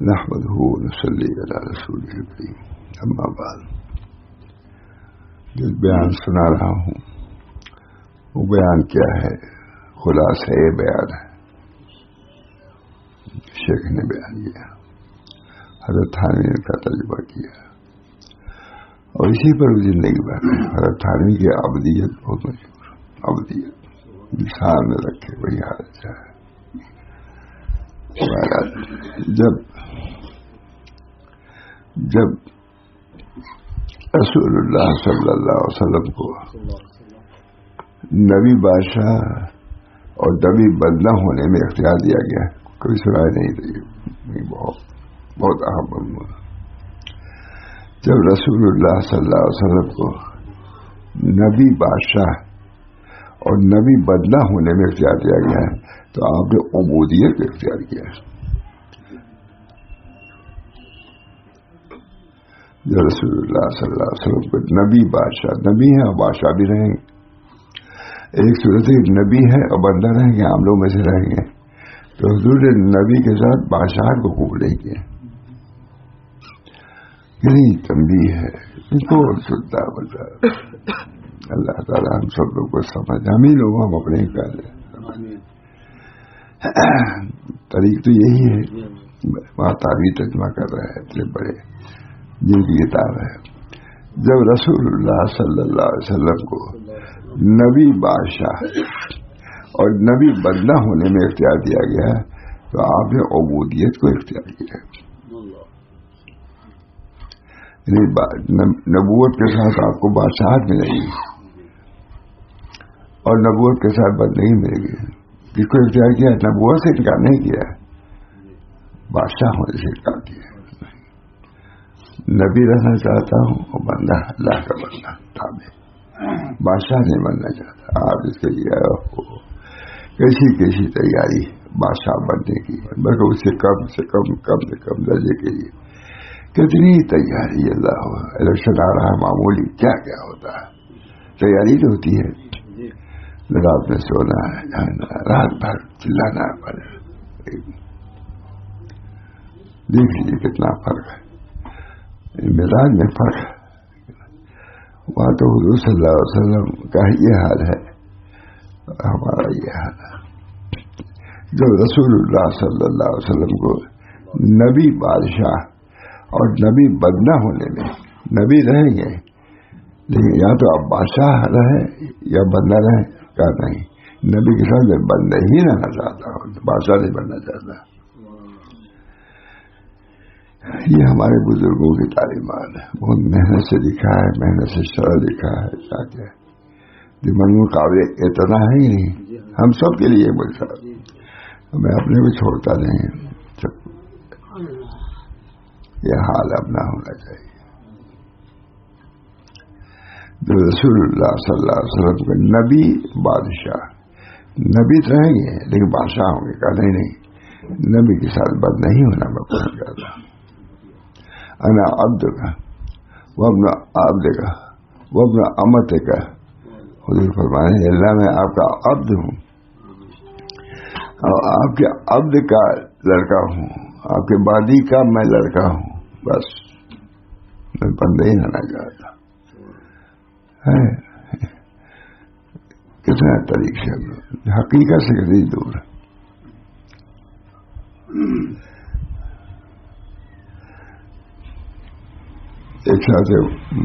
نحمده ونصلي على رسوله الكريم. اما بعد، جو بیان سنا رہا ہوں وہ بیان کیا ہے؟ خلاصہ بیان ہے، شیخ نے بیان کیا، حضرت تھانوی نے کا تجربہ کیا اور اسی پر وہ زندگی بھر حضرت تھانوی کی عبدیت بہت مشہور، عبدیت انسان میں رکھے وہی حالت ہے۔ جب رسول اللہ صلی اللہ علیہ وسلم کو نبی بادشاہ اور نبی بندہ ہونے میں اختیار دیا گیا، کوئی سنائے نہیں تھی، بہت اہم مضمون۔ جب رسول اللہ صلی اللہ علیہ وسلم کو نبی بادشاہ اور نبی بندہ ہونے میں اختیار دیا گیا ہے تو آپ نے عبودیت اختیار کیا ہے۔ جو رسول اللہ صلی اللہ علیہ وسلم کو نبی بادشاہ، نبی ہے اور بادشاہ بھی رہیں گے، ایک صورت نبی ہے اور بندہ رہیں گے، عام لوگ میں سے رہیں گے، تو حضور نے نبی کے ساتھ بادشاہ کو قبول نہیں کیا۔ یہی تنبیہ ہے، ان کو سنتا بتا اللہ تعالیٰ ہم سب لوگ کو سمجھ، ہم ہی لوگ ہم اپنے ہی کر لیں۔ طریق تو یہی ہے، وہاں تعبیر ترجمہ کر رہے ہیں اتنے بڑے جن کی کتاب ہے۔ جب رسول اللہ صلی اللہ علیہ وسلم کو نبی بادشاہ اور نبی بندہ ہونے میں اختیار دیا گیا تو آپ نے عبودیت کو اختیار کیا۔ نبوت کے ساتھ آپ کو بادشاہت ملے گی اور نبوت کے ساتھ بندگی ملے گی۔ جس کو اختیار کیا، نبوت سے انکار نہیں کیا، بادشاہ ہونے سے انکار کیا۔ نبی رہنا چاہتا ہوں اور بندہ اللہ کا بندہ تابع، بادشاہ نہیں بننا چاہتا۔ آپ اس کے لیے کیسی تیاری بادشاہ بننے کی، بلکہ اس سے کم سے کم درجے کے لیے کتنی تیاری۔ اللہ الیکشن آ رہا ہے، معمولی کیا ہوتا ہے، تیاری تو ہوتی ہے۔ رات میں سونا ہے، رات بھر چلانا پڑے۔ دیکھ لیجیے کتنا فرق ہے، مزاج میں فرق ہے۔ وہاں تو حضور صلی اللہ علیہ وسلم کا یہ حال ہے، ہمارا یہ حال ہے۔ جو رسول اللہ صلی اللہ علیہ وسلم کو نبی بادشاہ اور نبی بندہ ہونے میں، نبی رہیں گے لیکن یا تو آپ بادشاہ رہیں یا بندہ رہیں، کیا نہیں، نبی کے ساتھ میں بندہ ہی رہنا چاہتا ہوں، بادشاہ نہیں بننا چاہتا۔ یہ ہمارے بزرگوں کی تعلیمات ہے، بہت محنت سے لکھا ہے، محنت سے شرح لکھا ہے، کیا دماغ میں قابل اتنا ہے ہی نہیں، ہم سب کے لیے بولتا، میں اپنے کو چھوڑتا نہیں، یہ حال اپنا ہونا چاہیے۔ جو رسول اللہ صلی اللہ علیہ وسلم کو نبی بادشاہ، نبی تو رہیں گے لیکن بادشاہ ہوں گے، کہا نہیں، نبی کے ساتھ بد نہیں ہونا میں پسند کرتا۔ انا عبد کا وابن عبد کا وابن امت کا، حضور فرمانے اللہ میں آپ کا عبد ہوں اور آپ کے عبد کا لڑکا ہوں، آپ کے بادی کا میں لڑکا ہوں، بس میں بندہ ہی رہنا چاہتا۔ کتنا طریق سے حقیقت سے کتنی دور ہے۔ ایک ساتھ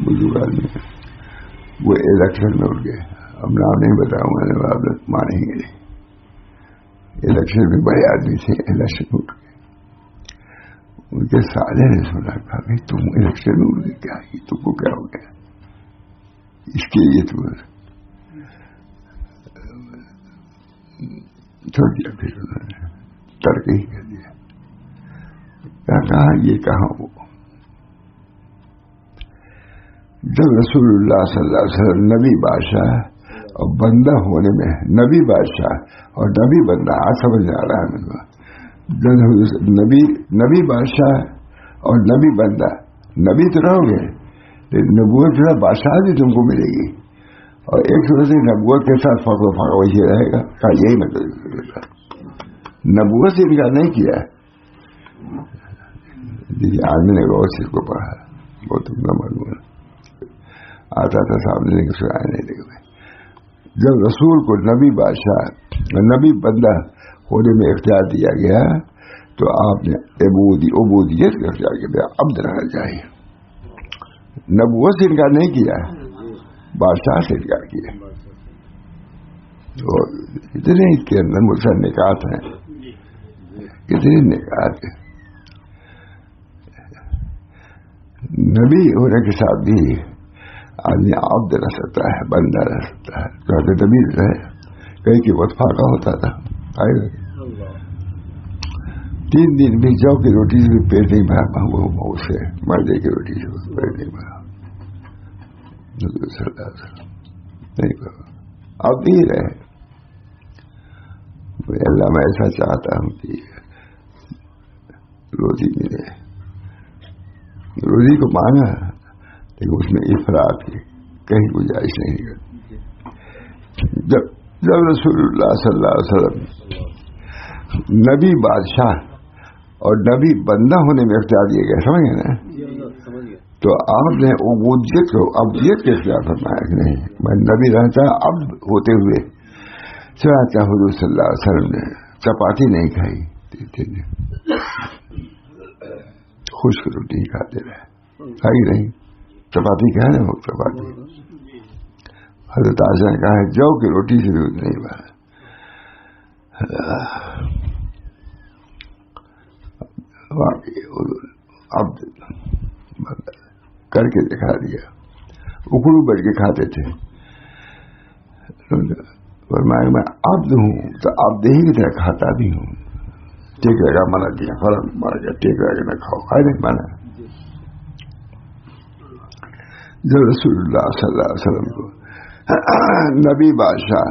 بزرگ آدمی وہ الیکشن میں اٹھ گئے، اب نام نہیں بتاؤں گا، مانیں گے نہیں، الیکشن میں بڑے آدمی تھے، الیکشن اٹھ گئے، ان کے سالے نے سنا، کہا کہ تم الیکشن میں اٹھ گئے، کیا تم کو کیا ہو گیا؟ اس کے لیے تو چھوڑ دیا، پھر انہوں نے ترک ہی کر دیا۔ کہا یہ کہاں وہ؟ جب رسول اللہ صلی اللہ علیہ وسلم نبی بادشاہ اور بندہ ہونے میں، نبی بادشاہ اور نبی بندہ، آج سمجھ آ رہا ہے میرے کو، نبی بادشاہ اور نبی بندہ، نبی تو رہو گے لیکن نبوت جو ہے بادشاہ بھی تم کو ملے گی، اور ایک صورت سے نبوت کے ساتھ فخر و فخر وہی رہے گا، یہی مطلب۔ نبوت سے انکار نہیں کیا. آدمی نے غور سے اس کو پڑھا, بہت نہ معلوم آتا تھا سامنے کے سنائے نہیں دیکھے. جب رسول کو نبی بادشاہ نبی بندہ ہونے میں اختیار دیا گیا تو آپ نے عبودیت کا اختیار کیا, عبد رہنا چاہیے. نبوت سے انکار نہیں کیا, بادشاہ سے انکار کیا. تو اتنے اس کے اندر مجھ نکات ہیں, اتنے نکات ہیں. نبی ہونے کے ساتھ بھی آدمی عبد رہ سکتا ہے, بندہ رہ سکتا ہے. تو نبی رہے کہیں کہ وطفا کا ہوتا تھا, 3 دن بھی جو کی روٹی سے بھی پیٹ نہیں بھرا, وہ سے مردے کی روٹی سے پیٹ نہیں بھرا. نہیں بھرا, اب نہیں رہے. اللہ میں ایسا چاہتا ہوں کہ روزی ملے. روزی کو مانگا لیکن اس میں افراط کی کہیں گنجائش نہیں کرتی. جب رسول اللہ صلی اللہ علیہ وسلم نبی بادشاہ اور نبی بندہ ہونے میں اختیار دیے گئے, سمجھ گئے نا, تو آپ نے عبودیت کو ابدیت کے اختیار فرمایا کہ نہیں, میں نبی رہنا چاہا عبد ہوتے ہوئے. چاہتا حضور صلی اللہ علیہ وسلم نے چپاتی نہیں کھائی, خشک روٹی کھاتے رہے, کھائی نہیں. چپاتی کھائے نا, وہ چپاتی حضرت عائشہ نے کہا ہے جو کی روٹی سے دودھ نہیں بنا. اب کر کے دکھا دیا. اکڑو بیٹھ کے کھاتے تھے. میں عبد ہوں تو عبد ہی کی طرح کھاتا بھی ہوں. ٹھیک رہے گا منع کیا, فوراً مار گیا, ٹھیک رہے گا نہ کھاؤ, کھائے نہیں مانا. جب رسول اللہ صلی اللہ علیہ وسلم کو نبی بادشاہ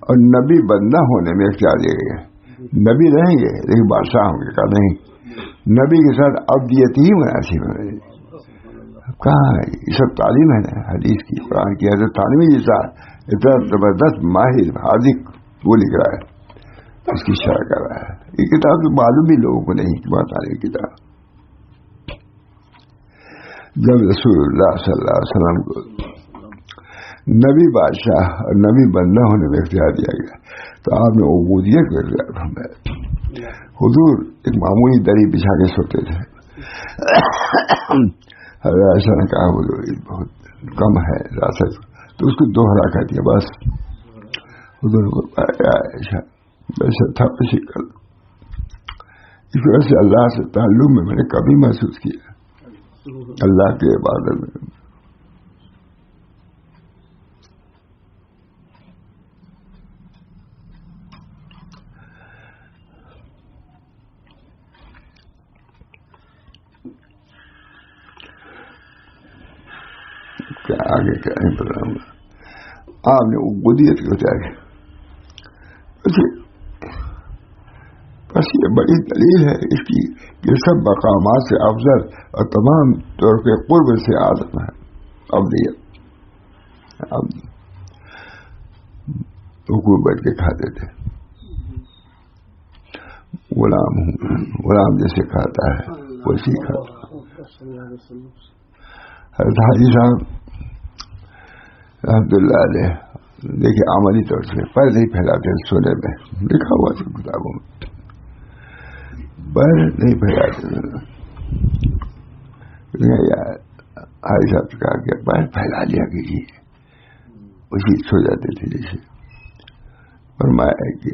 اور نبی بندہ ہونے میں اختیار دیا گیا, نبی رہیں گے لیکن بادشاہ ہوں گے, کہا نہیں, نبی کے ساتھ ابدیت ہی مناسب ہے. کہاں یہ سب تعلیم ہے نا, حدیث کی, قرآن کی حضرت تعلیمی جیسا اتنا زبردست ماہر حاذق وہ لکھ رہا ہے, اس کی شرح کر رہا ہے. یہ کتاب تو معلوم بھی لوگوں کو نہیں, بہت عالی کتاب. جب رسول اللہ صلی اللہ علیہ وسلم کو نبی بادشاہ اور نبی بندہ ہونے میں اختیار دیا گیا تو آپ نے عبودیت کو اختیار فرمایا. حضور ایک معمولی دری بچھا کے سوتے تھے. حضرت عائشہ نے کہا حضور بہت کم ہے راست, تو اس کو 2 رکعت دیا بس. حضور کو عائشہ ویسا تھا پیشی کر. اس وجہ سے اللہ سے تعلق میں نے کبھی محسوس کیا, اللہ کی عبادت میں. کیا آگے کیا نہیں پڑھا ہوں. آپ نے عبودیت کو تیار کیا. بس یہ بڑی دلیل ہے اس کی کہ سب مقامات سے افضل اور تمام طور پہ قرب سے آدم ہے ابدیت. حکومت بیٹھ کے کھاتے تھے. غلام ہوں, غلام جیسے کھاتا ہے ویسے ہی کھاتا. حضرت حاجی صاحب رحمۃ اللہ علیہ دیکھیے عملی طور سے پیر نہیں پھیلاتے سونے میں, لکھا ہوا تھا کتابوں میں, پیر نہیں پھیلاتے. حاجی صاحب سے کہا کہ پیر پھیلا لیا کیجیے, اسی سو جاتے تھے. جیسے فرمایا کہ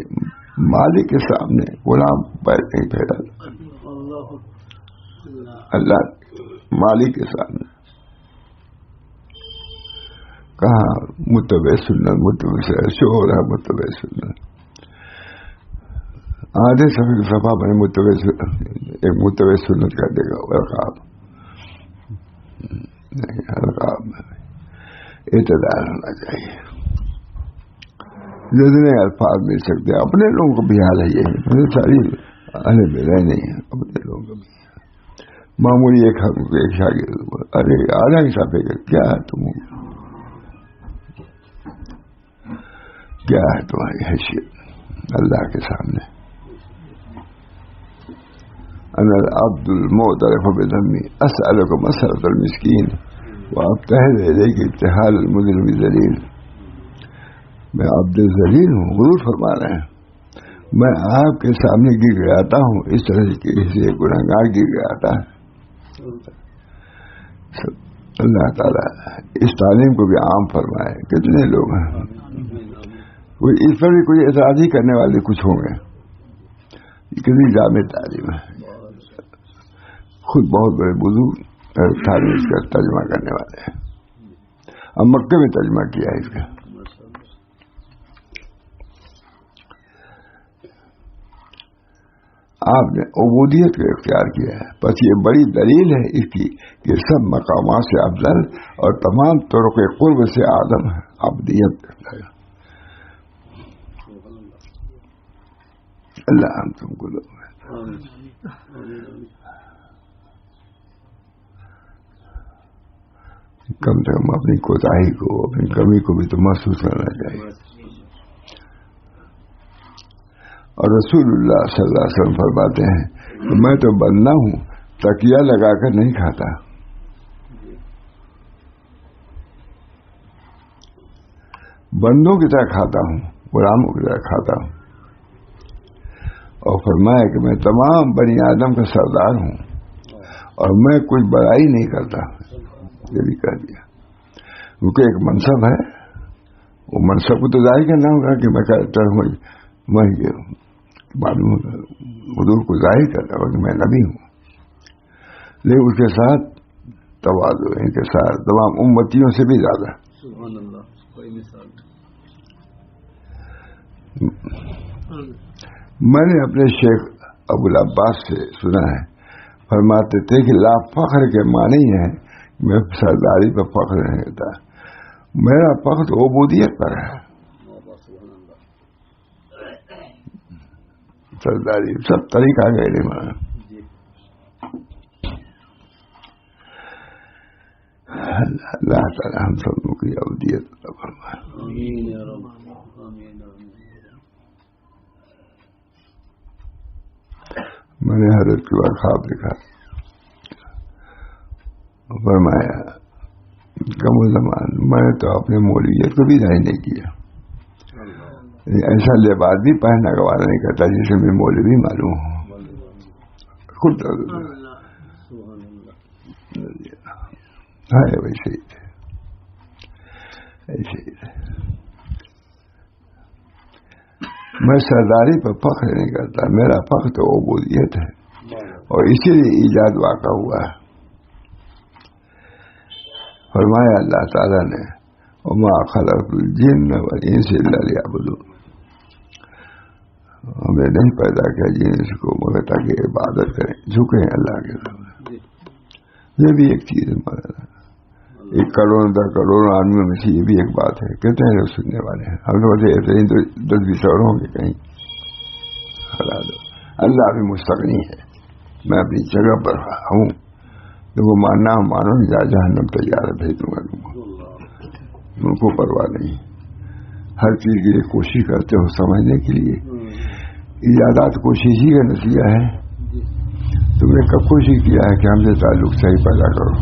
مالک کے سامنے غلام پیر نہیں پھیلاتا, اللہ مالک کے سامنے. کہاں متبع سنت, متبع شور ہے, متبع سنت. آدھے صفحہ میں ایک متبع سنت کر دے گا. القاب میں اعتدال ہونا چاہیے. جتنے الفاظ مل سکتے ہیں اپنے لوگوں کو بھی حال ہے, یہ ساری اہل بدع نہیں ہے, اپنے لوگوں کو بھی. معمولی ایک شاگرد, ارے آدھا ہی صفحے کا کیا ہے, تم کیا ہے تمہاری حیثیت اللہ کے سامنے. انا العبد المعترف بذنبي اسالک مسألۃ المسکین وابتہل الیک ابتہال المذنب الذلیل. میں عبد ذلیل ہوں، حضور فرما رہے ہیں میں آپ کے سامنے گر گراتا ہوں اس طرح سے گنہگار گر گراتا ہے. اللہ تعالیٰ اس تعلیم کو بھی عام فرمائے. کتنے لوگ ہیں کوئی اس پر بھی کوئی اعتراض ہی کرنے والے کچھ ہوں گے. کتنی جامع تعلیم ہے. خود بہت بڑے بزرگ تعلیم اس کا ترجمہ کرنے والے ہیں. اب مکے میں ترجمہ کیا ہے اس کا. آپ نے عبودیت کو اختیار کیا ہے. بس یہ بڑی دلیل ہے اس کی کہ سب مقامات سے افضل اور تمام طرق قرب سے اعظم ہے عبودیت. اللہ ہم تم کو لوگ کم سے کم اپنی کوتاہی کو اپنی کمی کو بھی تو محسوس کرنا چاہیے. اور رسول اللہ صلی اللہ علیہ وسلم فرماتے ہیں کہ میں تو بندہ ہوں تکیہ لگا کر نہیں کھاتا. بندوں کی طرح کھاتا ہوں، غلاموں کی طرح کھاتا ہوں. اور فرمایا کہ میں تمام بنی آدم کا سردار ہوں اور میں کوئی برائی نہیں کرتا. یہ بھی کہہ دیا کیونکہ ایک منصب ہے. وہ منصب کو تو ظاہر کرنا ہوگا کہ میں کہتا ہوں میں معلوم حضور کو ظاہر کرتا ہوں کہ میں نبی ہوں. لیکن اس کے ساتھ تواضع ان کے ساتھ تمام امتیوں سے بھی زیادہ. میں نے اپنے شیخ ابو العباس سے سنا ہے فرماتے تھے کہ لا فخر کے معنی ہے میں سرداری پر فخر نہیں ہوتا. میرا فخر عبودیت پر ہے. سرداری سب طریقہ گئے مانا. اللہ تعالیٰ ہم سب کی عبودیت عطا فرمائے. میں نے حضرت کے بعد خواب دیکھا فرمایا کم زمان میں نے تو اپنے مولویت کو بھی ظاہر نہیں کیا. ایسا لباس بھی پہننا گوارا نہیں کرتا جسے میں مولوی معلوم ہوں. خود ہے ویسے ہی تھے ایسے ہی تھے. میں سرداری پر فخر نہیں کرتا. میرا فخر تو عبودیت ہے اور اسی لیے ایجاد واقع ہوا ہے. فرمایا اللہ تعالیٰ نے وما خلقت الجن والانس الا لیعبدون. ہمیں نہیں پیدا کیا جنس کو مگر تاکہ عبادت کریں، جھکیں اللہ کے سامنے. یہ بھی ایک چیز ہے. ایک کروڑ 10 کروڑ آدمیوں میں سے یہ بھی ایک بات ہے. کہتے ہیں لوگ سننے والے ہیں ہم لوگ ایسے ہی 10-20 اور ہوں گے کہیں. اللہ بھی مستغنی ہے. میں اپنی جگہ پر ہوں. وہ ماننا مانو یا جہنم تیار ہے بھیج دوں گا تم کو. ان کو پرواہ نہیں. ہر چیز کے لیے کوشش کرتے ہو سمجھنے کے لیے. ایجادات کوشش ہی کا نتیجہ ہے. تم نے کب کوشش کیا ہے کہ ہم سے تعلق صحیح پیدا کرو؟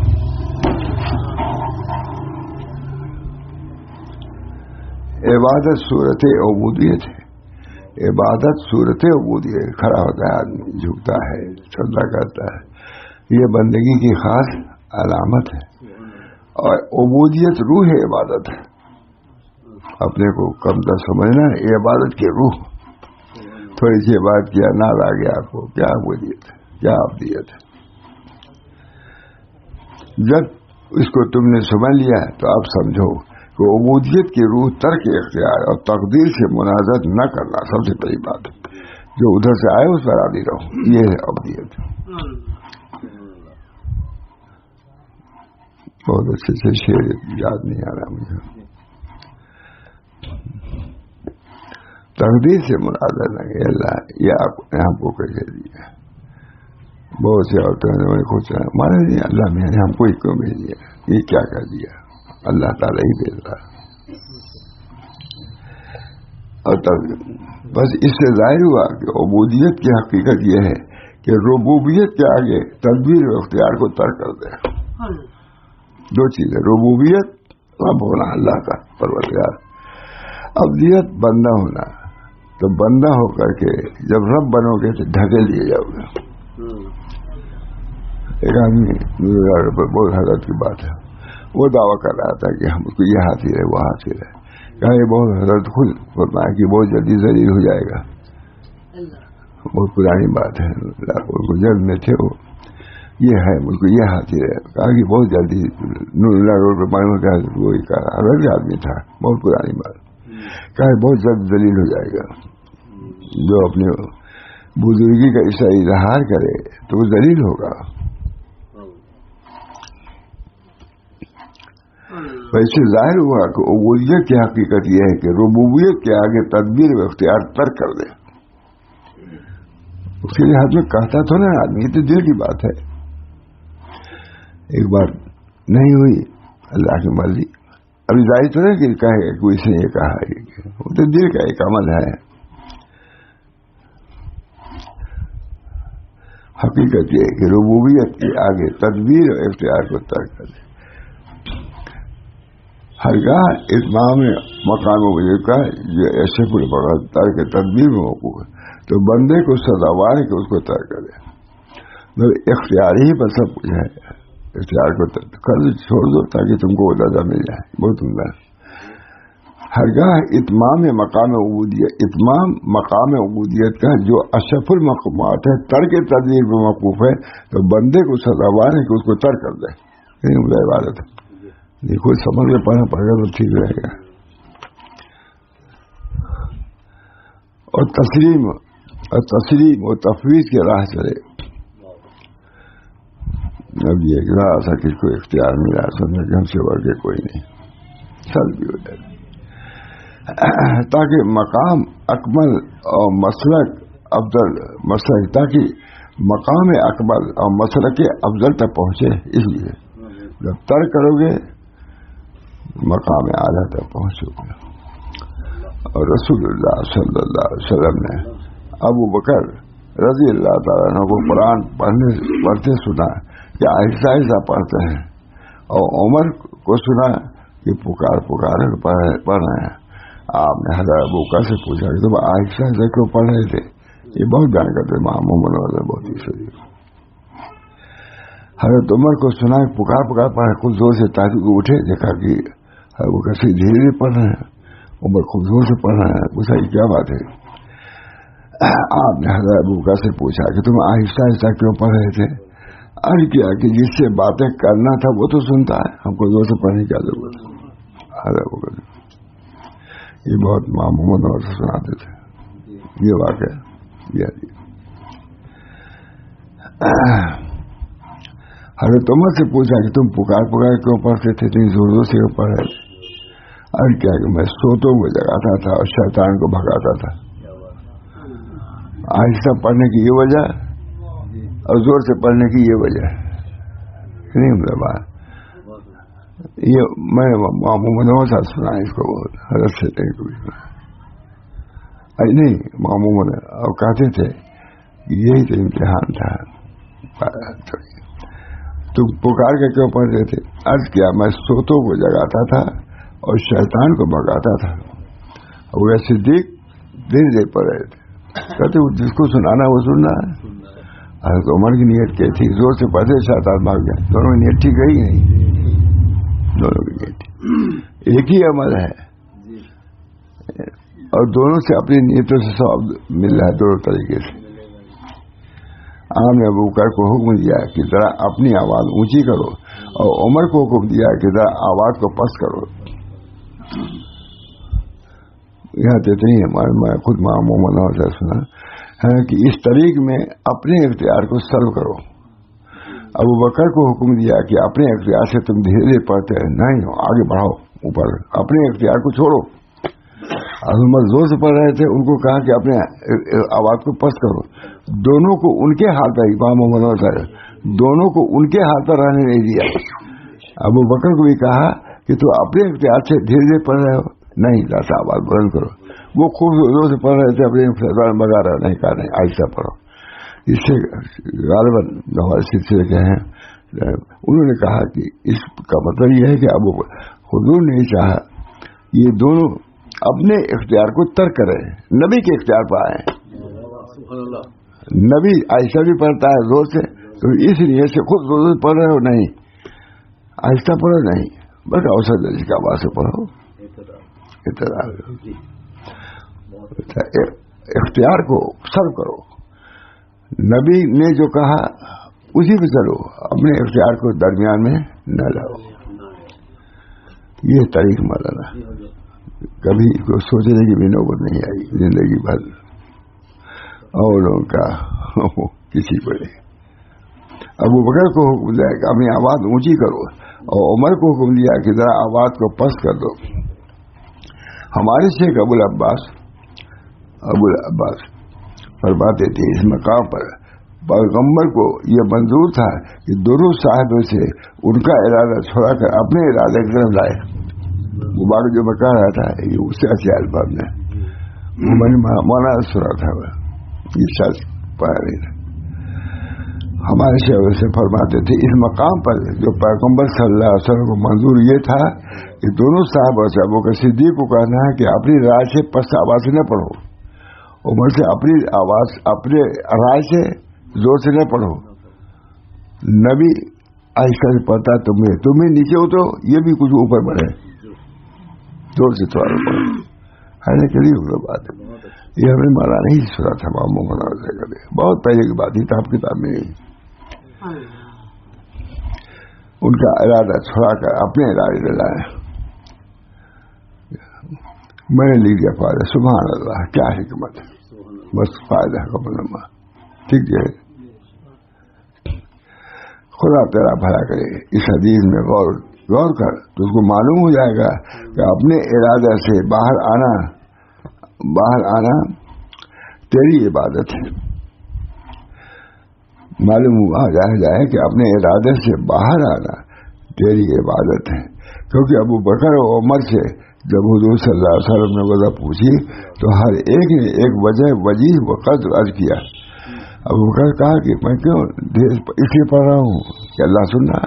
عبادت صورت عبودیت ہے. عبادت صورت عبودیت. کھڑا ہوتا ہے آدمی، جھکتا ہے، سجدہ کرتا ہے. یہ بندگی کی خاص علامت ہے. اور عبودیت روح عبادت ہے. اپنے کو کمتر سمجھنا ہے یہ عبادت کی روح. تھوڑی سی بات کیا ناز آ گیا آپ کو. کیا عبودیت ہے، کیا عبودیت ہے. جب اس کو تم نے سمجھ لیا تو آپ سمجھو کہ عبودیت کی روح ترک اختیار اور تقدیر سے مناظرت نہ کرنا سب سے بڑی بات ہے. جو ادھر سے آئے اس پر راضی رہو. یہ ہے عبودیت. بہت اچھے سے شعر یاد نہیں آ رہا مجھے. تقدیر سے مناظرت نہ کہ اللہ یہ آپ نے ہم کو کیسے دیا. بہت سی عورتوں نے سوچا مانے نہیں اللہ میں نے ہم کو کیوں بھیج دیا، یہ کیا کر دیا. اللہ تعالیٰ ہی بھیج رہا. اور تب بس اس سے ظاہر ہوا کہ عبودیت کی حقیقت یہ ہے کہ ربوبیت کے آگے تدبیر و اختیار کو ترک کر دے. دو چیزیں، ربوبیت رب ہونا اللہ کا پروردگار، ابدیت بندہ ہونا. تو بندہ ہو کر کے جب رب بنو گے تو ڈھکے لیے جاؤ گے. ایک آدمی بہت حضرت کی بات ہے، وہ دعویٰ کر رہا تھا کہ ہم کو یہ حاصل ہے وہ حاصل ہے. کہا یہ بہت حضرت خود فرمایا کہ بہت جلدی ذلیل ہو جائے گا. بہت پرانی بات ہے، گجر میں تھے وہ، یہ ہے مجھ کو یہ حاصل ہے. کہا کہ بہت جلدی نور اللہ روڈ پہ معلوم کیا وہی کہا، حضرت آدمی تھا، بہت پرانی بات. کہا بہت جلد ذلیل ہو جائے گا. جو اپنے بزرگی کا اس اظہار کرے تو وہ ذلیل ہوگا. ویسے ظاہر ہوا کہ عبودیت کی حقیقت یہ ہے کہ ربوبیت کے آگے تدبیر و اختیار ترک کر دے. اس کے لیے ہاتھ میں کہتا تو نا آدمی، یہ تو دل کی بات ہے. ایک بار نہیں ہوئی، اللہ کی مرضی. ابھی ظاہر تو نہیں کہ کہے کوئی سے یہ کہا ہے، وہ تو دل کا ایک عمل ہے. حقیقت یہ ہے کہ ربوبیت کے آگے تدبیر و اختیار کو ترک کر دے. ہرگاہ اتمام مقام وجود کا جو ایسے پورے بغیر ترک تدبیر میں موقوف ہے تو بندے کو سزاوار ہے کہ اس کو ترک کرے. مگر اختیار ہی پر سب کچھ ہے، اختیار کو کر دو، چھوڑ دو تاکہ تم کو اجازت مل جائے. بہت عمدہ. ہرگاہ اتمام مقام عبودیت کا جو اشرف المقامات ہے ترک تدبیر میں موقوف ہے تو بندے کو سزاوار ہے کہ اس کو ترک کر دے. یہی عمدہ عبادت ہے. دیکھو سمجھ میں پڑھنا پڑے گا تو ٹھیک رہے گا. اور تسلیم اور تفویض کی راہ چلے. اب یہ ذرا سا کس کو اختیار ملا سمجھے کہ ہم سے بڑھ کے کوئی نہیں، سل بھی ہو جائے. تاکہ مقام اکمل اور مسلک افضل تاکہ مقام اکمل اور مسلک افضل تک پہنچے. اس لیے جب ترک کرو گے مقام اعلیٰ تک پہنچو گے. اور رسول اللہ صلی اللہ علیہ وسلم نے ابو بکر رضی اللہ تعالیٰ عنہ کو قرآن پڑھتے سنا کہ آہستہ آہستہ پڑھتے ہیں، اور عمر کو سنا کہ پکار پڑھ رہے ہیں. آپ نے حضرت ابو بکر سے پوچھا کہ تم آہستہ آہستہ کیوں پڑھ رہے تھے؟ یہ بہت جان کرتے محمد بہت ہی صحیح. حضرت عمر کو سنا پکار پڑھ کچھ زور سے تاکہ وہ اٹھے، دیکھا کہ وہ کیسے دھیرے دھیرے پڑھ رہے ہیں. عمر خوب زور سے پڑھ رہے ہیں. پوچھا یہ کیا بات ہے؟ آپ نے حضرت ابو بکر سے پوچھا کہ تم آہستہ آہستہ کیوں پڑھ رہے تھے؟ عرض کیا کہ جس سے باتیں کرنا تھا وہ تو سنتا ہے، ہم کو زور سے پڑھنے کی کیا ضرورت ہے. حضرت ابو بکر یہ بہت محمد سے سناتے تھے. یہ واقعہ حضرت عمر سے پوچھا کہ تم پکار کیوں پڑھتے تھے، اتنی زور زور سے کیوں پڑھ رہے تھے؟ اور کیا کہ میں سوتوں کو جگاتا تھا اور شیطان کو بھگاتا تھا. آہستہ پڑھنے کی یہ وجہ اور زور سے پڑھنے کی یہ وجہ نہیں بات. یہ میں محمد سے سنا اس کو، بہت حضرت سے نہیں کوئی نہیں محمود اور کہتے تھے یہی تو امتحان تھا. تم پکار کے کیوں پڑھ رہے تھے؟ عرض کیا میں سوتوں کو جگاتا تھا اور شیطان کو بھگاتا تھا. اور وہ صدیق دیر دیر پڑھ رہے تھے. کہتے جس کو سنانا وہ سننا ہے. حضرت عمر کی نیت کیا تھی؟ زور سے پڑھے شیطان بھاگ گیا. دونوں کی نیت ٹھیک رہی نہیں، دونوں کی نیت ایک ہی عمل ہے اور دونوں سے اپنی نیتوں سے ثواب مل رہا ہے دونوں طریقے سے. آپ نے ابو بکر کو حکم دیا کہ ذرا اپنی آواز اونچی کرو اور عمر کو حکم دیا کہ ذرا آواز کو پست کرو. یہاں تو اتنی ہے، میں خود محمد سے سنا ہے کہ اس طریق میں اپنے اختیار کو سلب کرو. ابو بکر کو حکم دیا کہ اپنے اختیار سے تم دھیرے دھیرے پڑھتے ہیں، نہیں آگے بڑھاؤ اوپر، اپنے اختیار کو چھوڑو. عمر زور سے پڑھ رہے تھے، ان کو کہا کہ اپنے آواز کو پست کرو. دونوں کو ان کے حال پر امام محمد دونوں کو ان کے حال پر رہنے نہیں دیا. ابو بکر کو بھی کہا کہ تو اپنے اختیار سے دھیرے دھیرے پڑھ رہے ہو، نہیں ذرا آواز بلند کرو. وہ خوب زور سے پڑھ رہے تھے، اپنے بگا رہا نہیں کہا نہیں آہستہ پڑھو. اس سے غالباً ہمارے سلسلے کے ہیں، انہوں نے کہا کہ اس کا مطلب یہ ہے کہ اب حضور نے چاہا یہ دونوں اپنے اختیار کو ترک کریں، نبی کے اختیار پر آئے. نبی آہستہ بھی پڑھتا ہے زور سے، تو اس لیے سے خود زور سے پڑھ رہے ہو نہیں، آہستہ پڑھو نہیں، بس اوسط درجے کی آواز سے پڑھو. اختیار کو سرو کرو، نبی نے جو کہا اسی پہ چلو، اپنے اختیار کو درمیان میں نہ لاؤ. یہ طریق مولانا کبھی کوئی سوچنے کی بھی نوبت نہیں آئی زندگی بھر، اور لوگوں کا کسی کو نہیں. ابو بکر کو حکم دیا کہ اپنی آواز اونچی کرو، اور عمر کو حکم دیا کہ ذرا آواز کو پست کر دو. ہمارے شیخ ابو العباس فرماتے تھے اس مقام پر پیغمبر کو یہ منظور تھا کہ دونوں صاحبوں سے ان کا ارادہ چھوڑا کر اپنے ارادے کی طرف لائے. مبارک جو میں کہہ رہا تھا یہ اس سے اچھے الفاظ میں مولانا سنا تھا، یہ شخص پایا نہیں تھا. ہمارے شیخ سے فرماتے تھے اس مقام پر جو پیغمبر صلی اللہ علیہ وسلم کو منظور یہ تھا کہ دونوں صاحب سے ابو بکر صدیق کو کہنا ہے کہ اپنی رائے سے پست آواز سے نہ پڑھو، عمر سے اپنی آواز اپنے رائے سے زور سے نہ پڑھو. نبی آہستہ سے پڑھتا ہے، تمہیں نیچے اترو، یہ بھی کچھ اوپر بڑھے، زور سے تھوڑا پڑھو. ہے کہ نہیں بات ہے؟ یہ ہمیں مانا نہیں سنا تھا ماموں منا کرے، بہت پہلے کی بات ہی تھا، کتاب میں نہیں. ان کا ارادہ چھوڑا کر اپنے ارادے سے لائے. میں نے لکھ دیا فائدہ، سبحان اللہ کیا حکمت ہے، بس فائدہ قبل نما. ٹھیک ہے، خدا تیرا بھلا کرے. اس حدیث میں غور کر تو اس کو معلوم ہو جائے گا کہ اپنے ارادے سے باہر آنا تیری عبادت ہے. معلوم ہوا جائے کہ اپنے ارادے سے باہر آنا تیری عبادت ہے. کیونکہ ابو بکر اور عمر سے جب حضور صلی اللہ علیہ وسلم نے وجہ پوچھی تو ہر ایک نے ایک وجیح و قدر عرض کیا. ابو بکر کہا کہ میں کیوں اس لیے پڑھ رہا ہوں کہ اللہ سننا.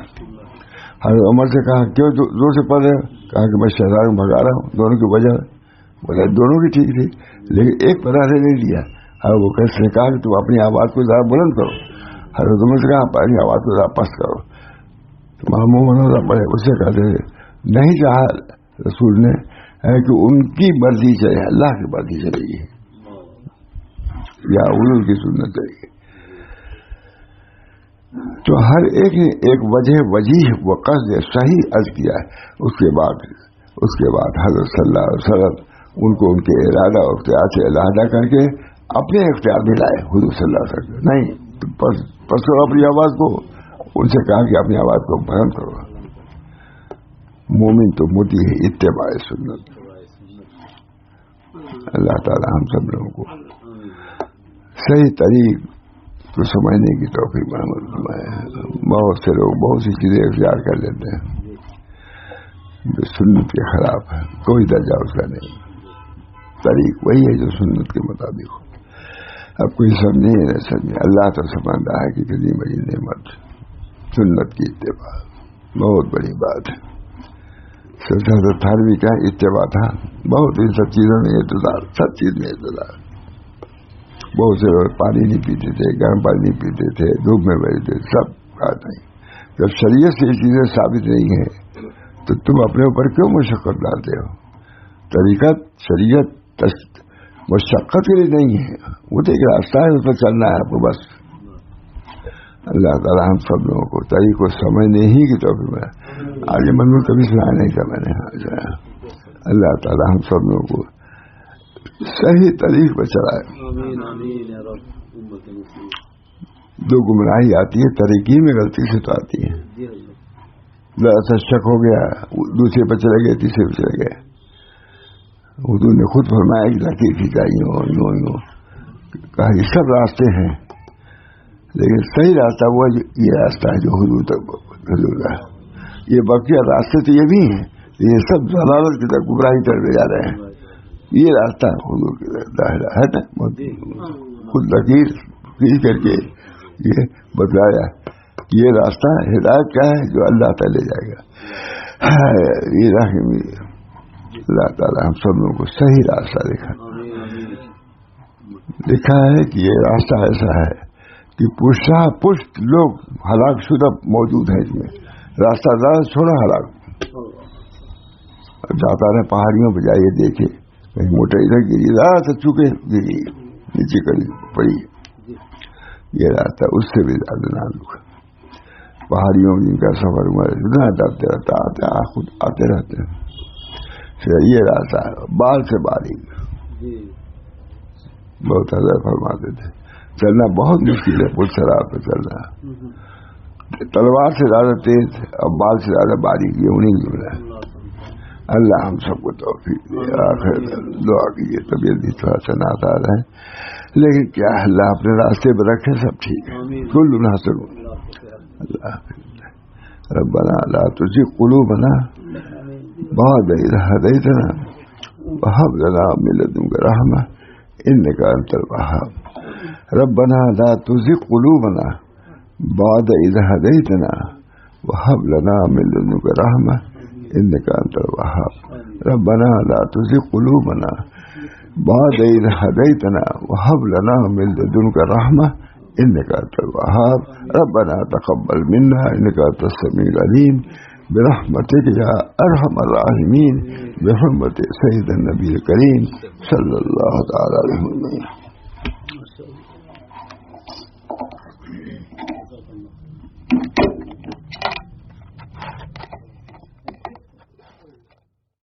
حضرت عمر سے کہا کیوں زور سے پڑھ رہے ہو؟ کہا کہ میں شیطان کو بھگا رہا ہوں. دونوں کی وجہ دونوں کی ٹھیک تھی، لیکن ایک پتہ سے نہیں لیا. ابو بکر سے کہا کہ تم اپنی آواز کو ذرا بلند کرو. حضرت عمر سے کہا اپنی آواز کو ذرا پست کرو. تمہارا پڑے. اس سے کہتے نہیں چاہا رسول نے ہے کہ ان کی مرضی چاہیے، اللہ کی مرضی چاہیے یا حضور کی سنت چاہیے. تو ہر ایک نے ایک وجیح و قصد صحیح عرض کیا ہے. اس کے بعد حضرت صلی اللہ علیہ وسلم ان کو ان کے ارادہ اور اختیار سے علیحدہ کر کے اپنے اختیار میں لائے. حضور صلی اللہ علیہ وسلم نہیں پس کرو اپنی آواز کو. ان سے کہا کہ اپنی آواز کو بلند کرو. مومن تو موتی ہے اتباع سنت. اللہ تعالی ہم سب لوگوں کو صحیح طریق کو سمجھنے کی توفیق محمد فرمائے. بہت سے لوگ بہت سی چیزیں اختیار کر لیتے ہیں جو سنت کے خلاف ہے، کوئی درجہ اس کا نہیں. طریق وہی ہے جو سنت کے مطابق ہو. اب کوئی سمجھے نہ سمجھے، اللہ تو سمجھتا ہے کہ کتنی بڑی نعمت سنت کی اتباع بہت بڑی بات ہے. سلطنت تھانوی کا اتباع تھا، بہت ان سب چیزوں میں اعتدال، سب چیز میں اعتدال. بہت سے لوگ پانی نہیں پیتے تھے، گرم پانی نہیں پیتے تھے، دھوپ میں بیٹھتے تھے، سب بات نہیں. جب شریعت سے یہ چیزیں ثابت نہیں ہیں تو تم اپنے اوپر کیوں مشقت ڈالتے ہو؟ طریقت شریعت مشقت کے لیے نہیں ہے، وہ تو ایک راستہ ہے، اس پر چلنا ہے آپ کو بس. اللہ تعالیٰ ہم سب لوگوں کو طریق کو سمجھنے ہی کی توفیق میں آگے من میں کبھی سنایا نہیں تھا میں نے. اللہ تعالیٰ ہم سب لوگوں کو صحیح طریق پر چلائے. جو گمراہی آتی ہے طریقے میں غلطی سے تو آتی ہے. ذرا سا شک ہو گیا، دوسرے پر چلے گئے، تیسرے پر چلے گئے. حضور نے خود فرمایا کہ لکیر کھینچائی یوں کہا یہ سب راستے ہیں، لیکن صحیح راستہ وہ یہ راستہ ہے جو حضور ہے. یہ بقیہ راستے تو یہ بھی ہیں، یہ سب ضلالت کی طرف گمراہی طرف لے جا رہے ہیں. یہ راستہ حضور کی طرف ہے نا. خود لکیر کھینچ کر کے یہ بتلایا کہ یہ راستہ ہدایت کا ہے جو اللہ تعالی لے جائے گا. یہ رحمی اللہ تعالیٰ ہم سب لوگوں کو صحیح راستہ لکھا ہے کہ یہ راستہ ایسا ہے کہ پشت لوگ ہلاک شدہ موجود ہیں اس میں. راستہ زیادہ چھوڑا ہلاک جاتا رہے پہاڑیوں پہ جائیے دیکھے کہیں موٹر ادھر گری زیادہ سے چکے گری نیچے کری پڑی. یہ راستہ اس سے بھی زیادہ نازک ہے. پہاڑیوں جن کا سفر ہوا اتنا ڈرتے رہتا خود آتے رہتے ہیں. یہ راستہ بال سے باریک بہت حضرت فرماتے تھے چلنا بہت مشکل ہے. پل سراب پہ چلنا تلوار سے زیادہ تیز اور بال سے زیادہ باریک یہ انہیں کی ملا ہے. اللہ ہم سب کو توفیق دے. آخر دعا کیجیے طبیعت بھی تھوڑا سا ناساز ہے لیکن کیا اللہ اپنے راستے پہ رکھے سب ٹھیک ہے. کل ناصر اللہ ربنا لا تزغ قلوبنا بعد إذ هديتنا وهب لنا من لدنك رحمة إنك أنت الوهاب. ربنا لا تزغ قلوبنا بعد إذ هديتنا وهب لنا من لدنك رحمة إنك أنت الوهاب. ربنا لا تزغ قلوبنا بعد إذ هديتنا وهب لنا من لدنك رحمة إنك أنت الوهاب. ربنا تقبل منا إنك أنت السميع العليم برحمتك يا أرحم الراحمين بحرمة سيد النبي الكريم صلى الله تعالى عليه وسلم.